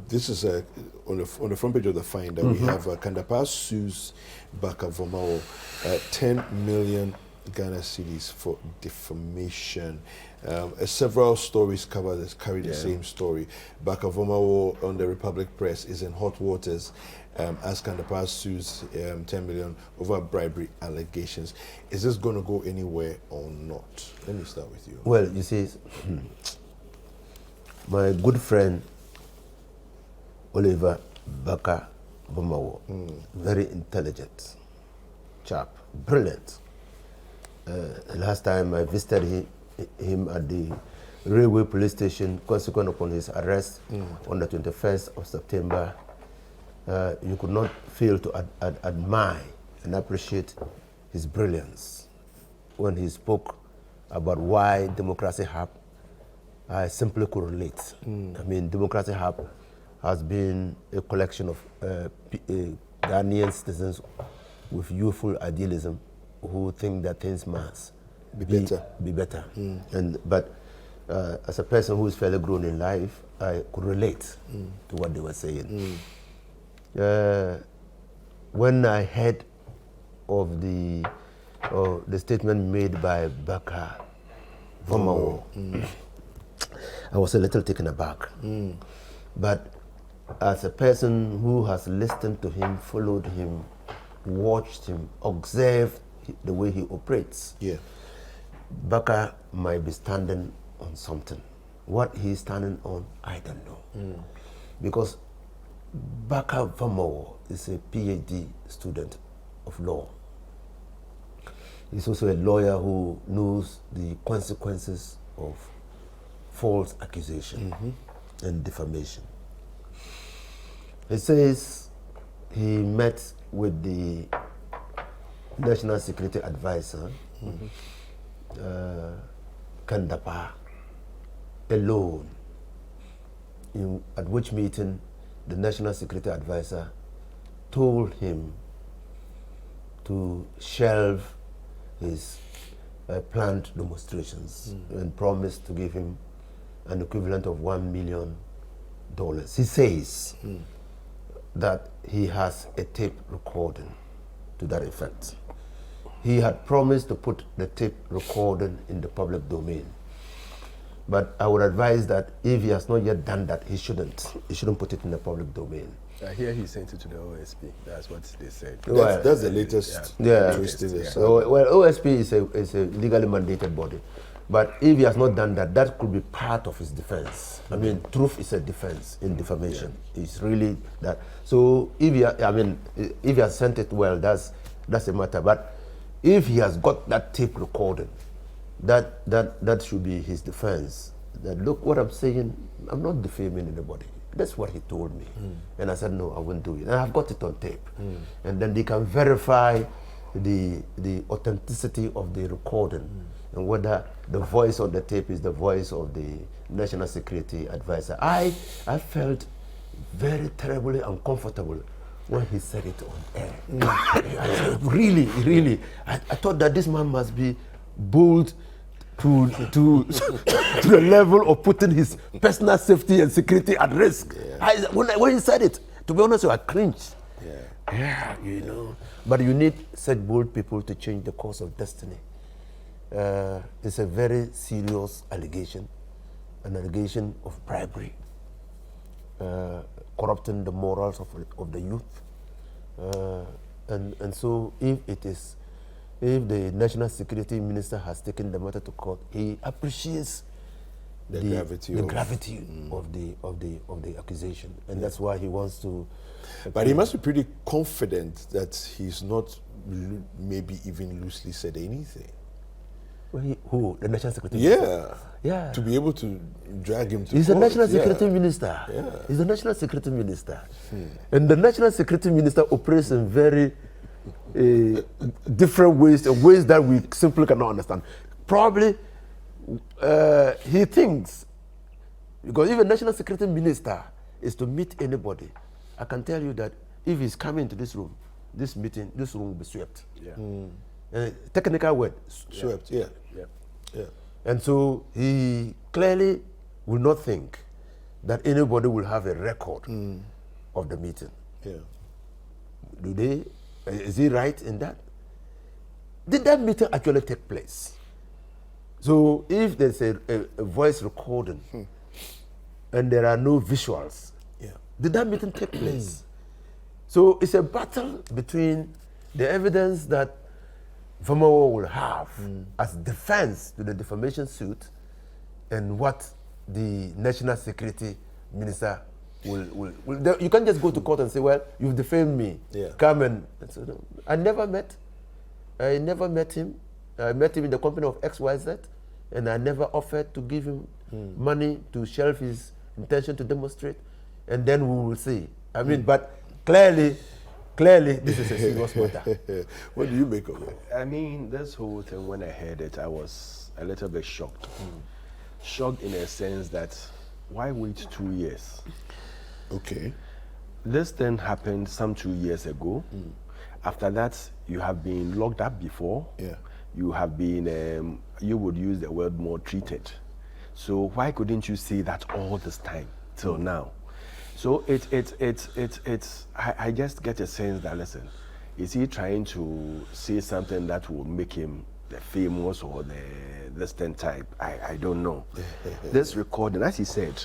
this is on the front page of the Finder. We have Kandapa sues Oliver Vormawor 10 million Ghana cedis for defamation. Several stories carry the same story. Oliver Vormawor on the Republic Press is in hot waters as Kandapa sues 10 million over bribery allegations. Is this going to go anywhere or not? Let me start with you. Well, you see, my good friend Oliver Vormawor, very intelligent chap, brilliant. Last time I visited him at the railway police station, consequent upon his arrest on the 21st of September, you could not fail to admire and appreciate his brilliance when he spoke about why Democracy Hub. I simply could relate. I mean, Democracy Hub has been a collection of Ghanaian citizens with youthful idealism who think that things must be better. But as a person who is fairly grown in life, I could relate to what they were saying. When I heard of the statement made by Oliver Vormawor, I was a little taken aback. But as a person who has listened to him, followed him, watched him, observed the way he operates, Baka might be standing on something. What he's standing on, I don't know. Because Oliver Vormawor is a PhD student of law. He's also a lawyer who knows the consequences of false accusation and defamation. He says he met with the National Security Advisor, Kandapa, alone, at which meeting the National Security Advisor told him to shelve his planned demonstrations and promised to give him an equivalent of $1 million. He says that he has a tape recording to that effect. He had promised to put the tape recording in the public domain. But I would advise that if he has not yet done that, he shouldn't put it in the public domain. I hear he sent it to the OSP. That's what they said. That's the latest. Twist in this. Well, OSP is a legally mandated body. But if he has not done that, that could be part of his defense. I mean, truth is a defense in defamation. It's really that. So if he has sent it, well, that's a matter. But if he has got that tape recorded, that should be his defense. That look, what I'm saying, I'm not defaming anybody. That's what he told me. And I said, no, I won't do it. And I've got it on tape. And then they can verify the authenticity of the recording and whether the voice on the tape is the voice of the National Security Advisor. I felt very terribly uncomfortable when he said it on air. Really, I thought that this man must be bold to the level of putting his personal safety and security at risk. When he said it, to be honest, I cringed. You know. But you need such bold people to change the course of destiny. It's a very serious allegation, an allegation of bribery, corrupting the morals of the youth. And so if the National Security Minister has taken the matter to court, he appreciates the gravity of the accusation, and that's why he wants to. But he must be pretty confident that he's not maybe even loosely said anything. Well, who? The National Security Minister? Yeah. To be able to drag him to He's court. a National Security Minister. He's a National Security Minister. And the National Security Minister operates in very different ways that we simply cannot understand. Probably he thinks, because if a National Security Minister is to meet anybody, I can tell you that if he's coming into this room, this room will be swept. Technical word, swept. Yeah. And so he clearly will not think that anybody will have a record of the meeting. Yeah. Do they? Is he right in that? Did that meeting actually take place? So if there's a voice recording and there are no visuals, did that meeting take place? So it's a battle between the evidence that Vormawor will have as defense to the defamation suit and what the national security minister will you can't just go to court and say, well, you've defamed me. Yeah. Come and so, no. I never met him. I met him in the company of XYZ, and I never offered to give him money to shelve his intention to demonstrate, and then we will see. I mean, but clearly, this is a serious matter. What do you make of it? I mean, this whole thing, when I heard it, I was a little bit shocked. Shocked in a sense that, why wait 2 years? Okay. This thing happened some 2 years ago. After that, you have been locked up before. Yeah. You have been, you would use the word more treated. So why couldn't you say that all this time till now? So I just get a sense that, listen, is he trying to say something that will make him the famous or this thing type? I don't know. This recording, as he said,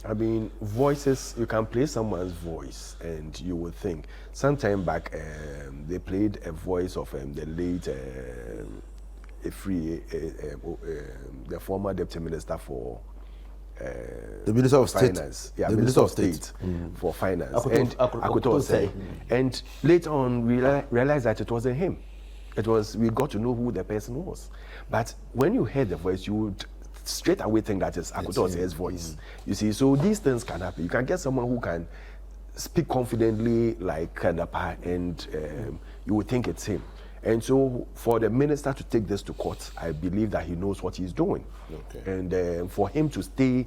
I mean, voices, you can play someone's voice and you would think. Sometime back, they played a voice of the late the former deputy minister for the Minister of Finance. State. Yeah, the Minister of State for Finance. Akoto Osei. And later on, we realized that it wasn't him. We got to know who the person was. But when you heard the voice, you would straight away think that it's Akoto Osei's voice. You see, so these things can happen. You can get someone who can speak confidently like Kandapa, and you would think it's him. And so for the minister to take this to court, I believe that he knows what he's doing. Okay. And for him to stay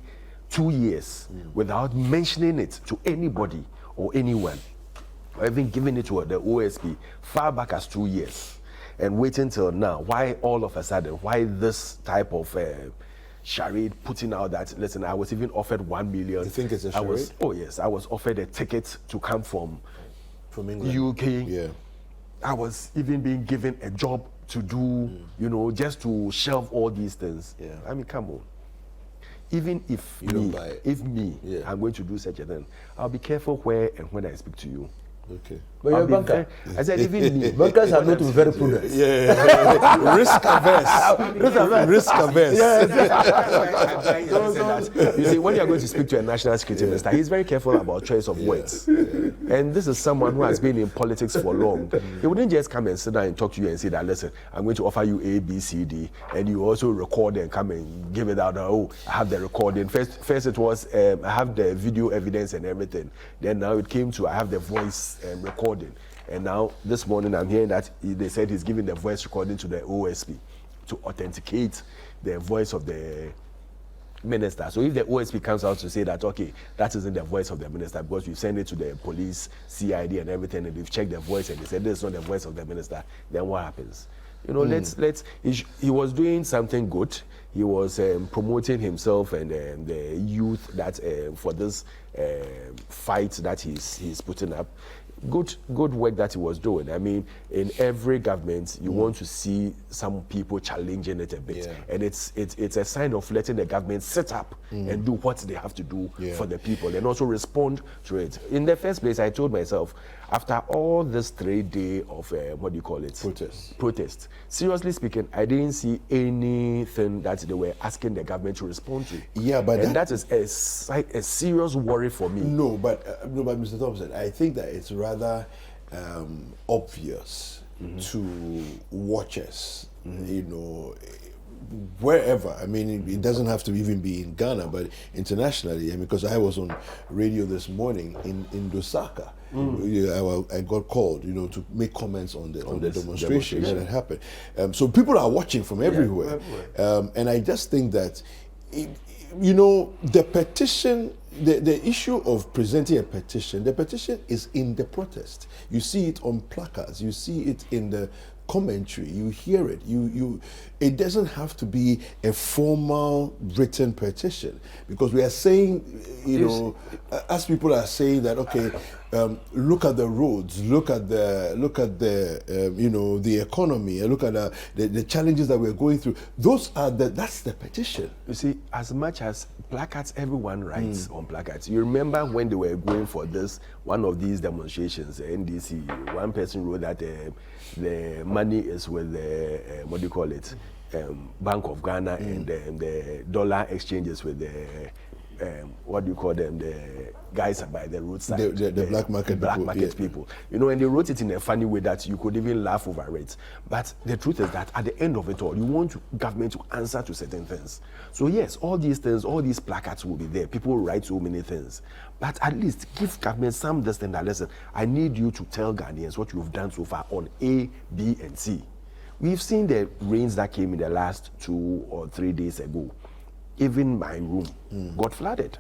2 years without mentioning it to anybody or anyone, or even giving it to the OSP far back as 2 years, and waiting till now, why all of a sudden, why this type of charade putting out that, listen, I was even offered 1 million. You think it's a charade? I was offered a ticket to come from England? UK. Yeah. I was even being given a job to do, you know, just to shelve all these things. Yeah. I mean, come on. Even if don't buy it. Yeah. I'm going to do such a thing, I'll be careful where and when I speak to you. Okay. But you're a banker. I said, even me. Bankers are not very prudent. Yeah. Risk averse. Risk averse. You see, when you're going to speak to a national security minister, he's very careful about choice of words. And this is someone who has been in politics for long. He wouldn't just come and sit down and talk to you and say that, listen, I'm going to offer you A, B, C, D, and you also record and come and give it out. Oh, I have the recording. First it was, I have the video evidence and everything. Then now it came to, I have the voice recording. And now this morning I'm hearing that they said he's giving the voice recording to the OSP to authenticate the voice of the minister. So if the OSP comes out to say that, okay, that isn't the voice of the minister because we send it to the police, CID and everything, and they've checked the voice and they said this is not the voice of the minister, then what happens? You know, he was doing something good. He was promoting himself and the youth that for this fight that he's putting up. Good work that he was doing. I mean, in every government, you want to see some people challenging it a bit, and it's a sign of letting the government sit up and do what they have to do for the people, and also respond to it. In the first place, I told myself, after all this 3 days of what do you call it? Protest. Seriously speaking, I didn't see anything that they were asking the government to respond to. Yeah, but that is a serious worry for me. No, but Mr. Thompson, I think that it's rather obvious to watchers, you know, wherever. I mean, it doesn't have to even be in Ghana, but internationally. I mean, because I was on radio this morning in Lusaka. I got called, you know, to make comments on the demonstration that had happened. So people are watching from everywhere. And I just think that, you know, the petition, the issue of presenting a petition, the petition is in the protest. You see it on placards. You see it in the commentary, you hear it. It doesn't have to be a formal written petition, because we are saying, as people are saying that, okay, look at the roads, look at the the economy, and look at the challenges that we're going through. That's the petition. You see, as much as placards, everyone writes on placards. You remember when they were going for one of these demonstrations, NDC, one person wrote that the money is with the, what do you call it, Bank of Ghana, and the dollar exchanges with the, what do you call them, the guys by the roadside, the black market people. And they wrote it in a funny way that you could even laugh over it. But the truth is that at the end of it all, you want government to answer to certain things. So yes, all these things, all these placards will be there. People write so many things. But at least give government some understanding that, listen, I need you to tell Ghanaians what you've done so far on A, B, and C. We've seen the rains that came in the last 2 or 3 days ago. Even my room got flooded.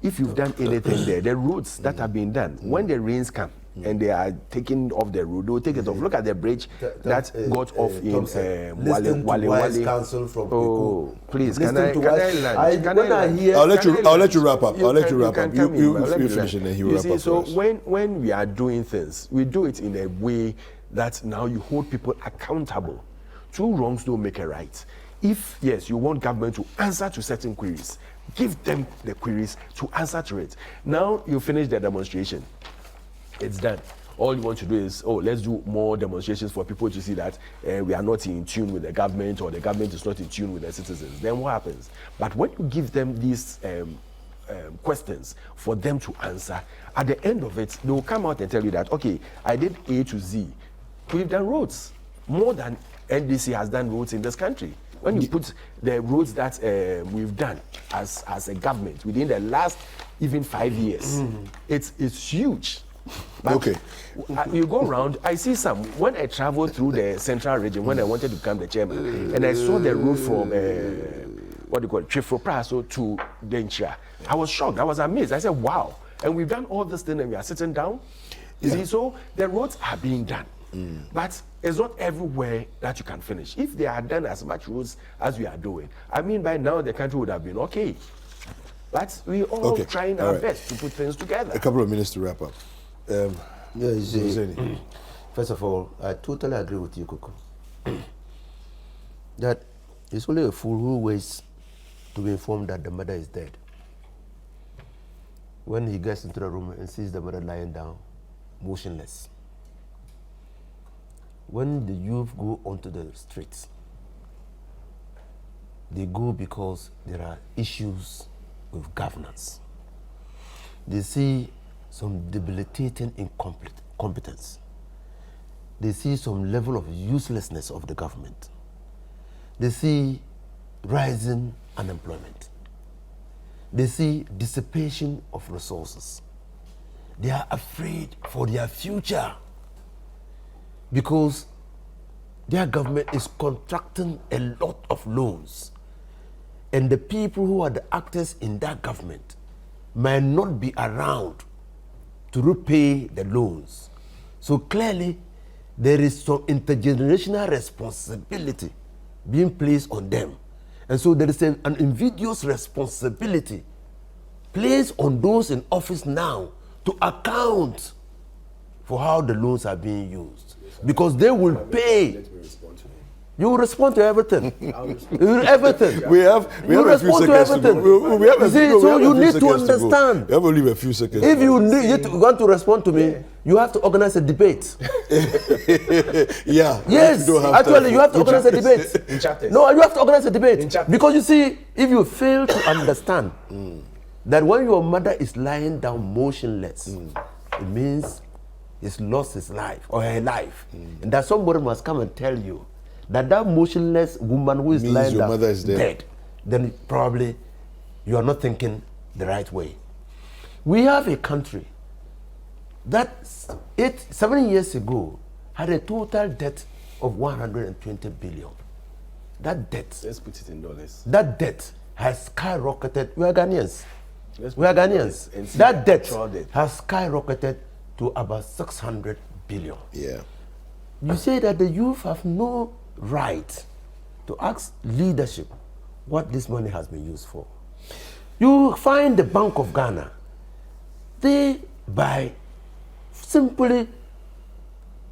If you've done anything there, the roads that have been done, when the rains come and they are taking off the road, they'll take it off. Look at the bridge that got off in Wale. Council from please, I'll let you wrap up. You finish and then he will wrap up. So when we are doing things, we do it in a way that now you hold people accountable. 2 wrongs don't make a right. If, yes, you want government to answer to certain queries, give them the queries to answer to it. Now you finish the demonstration. It's done. All you want to do is, let's do more demonstrations for people to see that we are not in tune with the government, or the government is not in tune with the citizens. Then what happens? But when you give them these questions for them to answer, at the end of it, they will come out and tell you that, okay, I did A to Z. We've done roads more than NDC has done roads in this country. When you put the roads that we've done as a government within the last even 5 years, it's huge. But okay. You go around, I see some. When I traveled through the central region, when I wanted to become the chairman, and I saw the road from what do you call it, Chifropraso to Denchira, I was shocked. I was amazed. I said, wow. And we've done all this thing and we are sitting down. You see, so the roads are being done. But it's not everywhere that you can finish. If they had done as much roads as we are doing, I mean, by now the country would have been okay. But we all trying our best to put things together. A couple of minutes to wrap up. First of all, I totally agree with you, Koko. That it's only a fool who waits to be informed that the mother is dead. When he gets into the room and sees the mother lying down, motionless. When the youth go onto the streets, they go because there are issues with governance. They see some debilitating incompetence. They see some level of uselessness of the government. They see rising unemployment. They see dissipation of resources. They are afraid for their future because their government is contracting a lot of loans. And the people who are the actors in that government might not be around to repay the loans. So clearly, there is some intergenerational responsibility being placed on them. And so there is an invidious responsibility placed on those in office now to account for how the loans are being used. Because they will pay. You will respond to everything. Everything. We have a few seconds to go. So you need to understand. We have only a few seconds. If you want to respond to me, you have to organize a debate. Yeah. Yes. Actually, you have to organize a debate. No, you have to organize a debate. Because you see, if you fail to understand that when your mother is lying down motionless, it means he's lost his life or her life. And that somebody must come and tell you that motionless woman who is lying down is dead, then probably you are not thinking the right way. We have a country that 7 years ago had a total debt of 120 billion. That debt, let's put it in dollars. That debt has skyrocketed. We are Ghanaians. That debt has skyrocketed to about 600 billion. Yeah. You say that the youth have no right to ask leadership what this money has been used for. You find the Bank of Ghana, they, by simply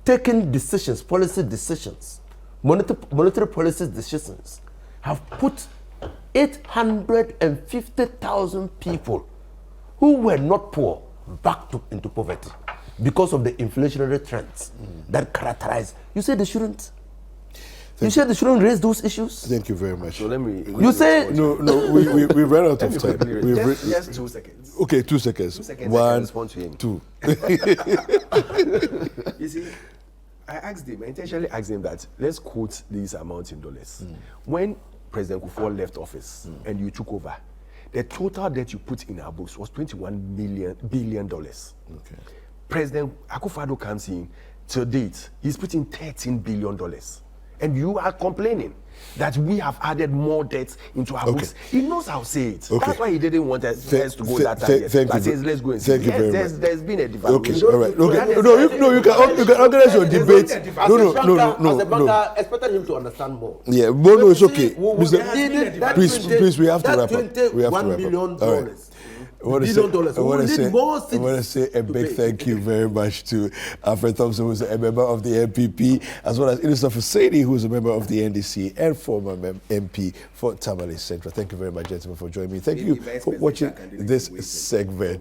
taking decisions, policy decisions, monetary policy decisions, have put 850,000 people who were not poor back into poverty because of the inflationary trends that characterize. You say they shouldn't. You said they shouldn't raise those issues. Thank you very much. So let me. You say no. We ran out of time. Just 2 seconds. Okay, 2 seconds. 2 seconds. One, I can respond to him. 2. You see, I asked him. I intentionally asked him that let's quote these amounts in dollars. When President Kufuor left office and you took over, the total debt you put in our books was $21 billion. Okay. President Akufo-Addo comes in to date, he's putting $13 billion. And you are complaining that we have added more debts into our books. He knows how to say it. Okay. That's why he didn't want us to go that time. But says, let's go and see. Thank you very much. There's been a devaluation. Okay, all right. Okay. You can organize your debate. As a banker, expected him to understand more. Yeah, no, it's okay. Please, we have to wrap up. $1 billion. All right. I want to say a big thank you very much to Alfred Thompson, who's a member of the MPP, as well as Idrissa Fuseni, who's a member of the NDC and former MP for Tamale Central. Thank you very much, gentlemen, for joining me. Thank you for watching this segment.